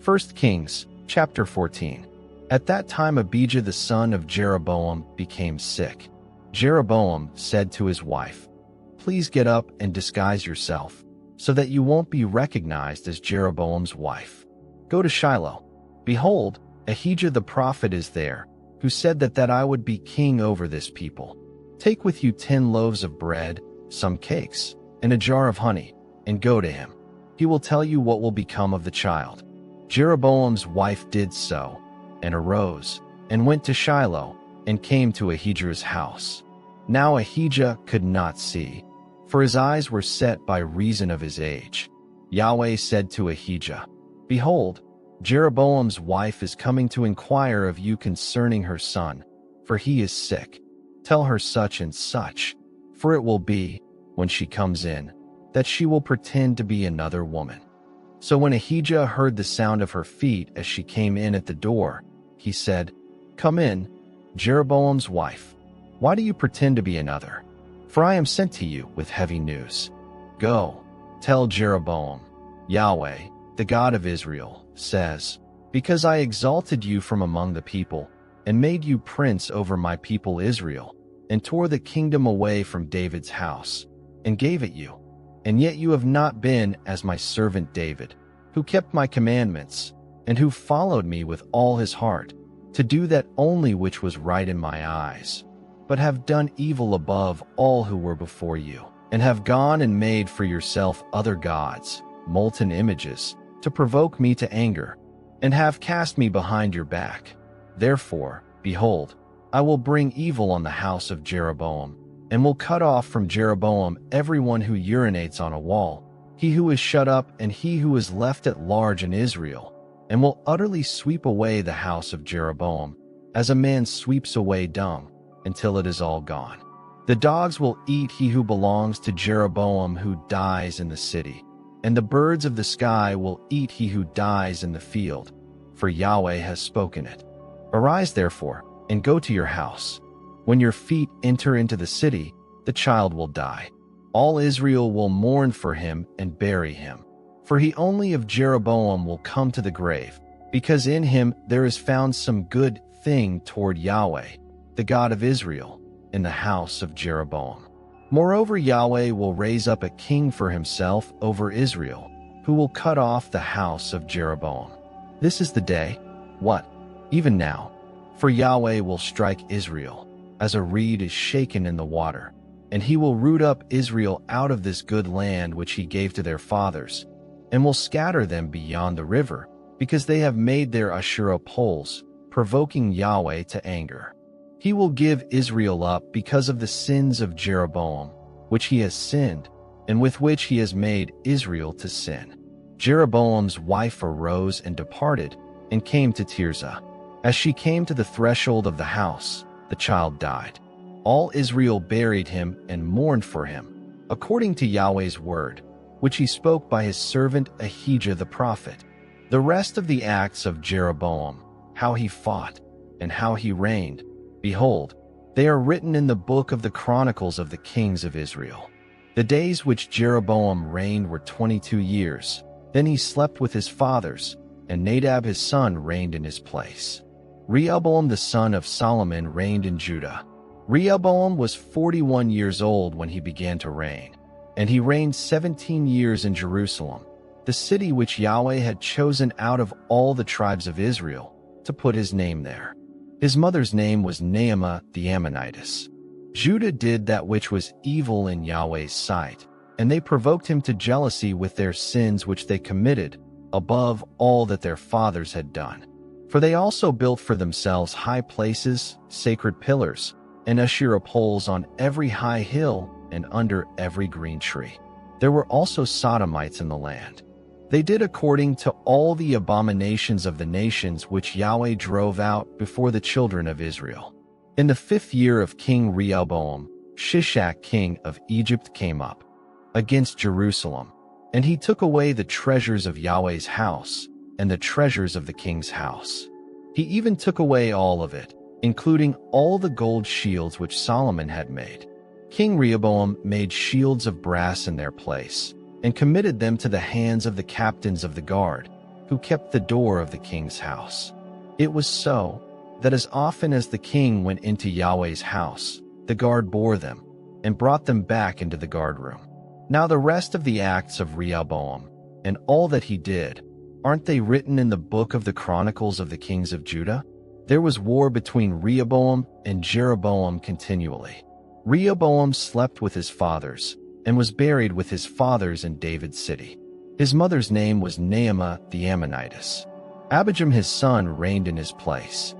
1 Kings, chapter 14. At that time Abijah the son of Jeroboam became sick. Jeroboam said to his wife, "Please get up and disguise yourself, so that you won't be recognized as Jeroboam's wife. Go to Shiloh. Behold, Ahijah the prophet is there, who said that I would be king over this people. Take with you 10 loaves of bread, some cakes, and a jar of honey, and go to him. He will tell you what will become of the child." Jeroboam's wife did so, and arose, and went to Shiloh, and came to Ahijah's house. Now Ahijah could not see, for his eyes were set by reason of his age. Yahweh said to Ahijah, "Behold, Jeroboam's wife is coming to inquire of you concerning her son, for he is sick. Tell her such and such, for it will be, when she comes in, that she will pretend to be another woman." So when Ahijah heard the sound of her feet as she came in at the door, he said, "Come in, Jeroboam's wife. Why do you pretend to be another? For I am sent to you with heavy news. Go, tell Jeroboam, Yahweh, the God of Israel, says, because I exalted you from among the people, and made you prince over my people Israel, and tore the kingdom away from David's house, and gave it you. And yet you have not been as my servant David, who kept my commandments, and who followed me with all his heart, to do that only which was right in my eyes, but have done evil above all who were before you, and have gone and made for yourself other gods, molten images, to provoke me to anger, and have cast me behind your back. Therefore, behold, I will bring evil on the house of Jeroboam, and will cut off from Jeroboam everyone who urinates on a wall, he who is shut up and he who is left at large in Israel, and will utterly sweep away the house of Jeroboam, as a man sweeps away dung, until it is all gone. The dogs will eat he who belongs to Jeroboam who dies in the city, and the birds of the sky will eat he who dies in the field, for Yahweh has spoken it. Arise therefore, and go to your house. When your feet enter into the city, the child will die. All Israel will mourn for him and bury him. For he only of Jeroboam will come to the grave, because in him there is found some good thing toward Yahweh, the God of Israel, in the house of Jeroboam. Moreover, Yahweh will raise up a king for himself over Israel, who will cut off the house of Jeroboam. This is the day, what? Even now. For Yahweh will strike Israel, as a reed is shaken in the water, and he will root up Israel out of this good land which he gave to their fathers, and will scatter them beyond the river, because they have made their Asherah poles, provoking Yahweh to anger. He will give Israel up because of the sins of Jeroboam, which he has sinned, and with which he has made Israel to sin. Jeroboam's wife arose and departed, and came to Tirzah. As she came to the threshold of the house, the child died. All Israel buried him and mourned for him, according to Yahweh's word, which he spoke by his servant Ahijah the prophet. The rest of the acts of Jeroboam, how he fought, and how he reigned, behold, they are written in the book of the Chronicles of the kings of Israel. The days which Jeroboam reigned were 22 years. Then he slept with his fathers, and Nadab his son reigned in his place. Rehoboam the son of Solomon reigned in Judah. Rehoboam was 41 years old when he began to reign, and he reigned 17 years in Jerusalem, the city which Yahweh had chosen out of all the tribes of Israel, to put his name there. His mother's name was Naamah the Ammonitess. Judah did that which was evil in Yahweh's sight, and they provoked him to jealousy with their sins which they committed, above all that their fathers had done. For they also built for themselves high places, sacred pillars, and Asherah poles on every high hill and under every green tree. There were also Sodomites in the land. They did according to all the abominations of the nations which Yahweh drove out before the children of Israel. In the 5th year of King Rehoboam, Shishak king of Egypt came up against Jerusalem, and he took away the treasures of Yahweh's house, and the treasures of the king's house. He even took away all of it, including all the gold shields which Solomon had made. King Rehoboam made shields of brass in their place, and committed them to the hands of the captains of the guard, who kept the door of the king's house. It was so that as often as the king went into Yahweh's house, the guard bore them and brought them back into the guard room. Now the rest of the acts of Rehoboam and all that he did, aren't they written in the book of the Chronicles of the Kings of Judah? There was war between Rehoboam and Jeroboam continually. Rehoboam slept with his fathers and was buried with his fathers in David's city. His mother's name was Naamah the Ammonitess. Abijam his son reigned in his place.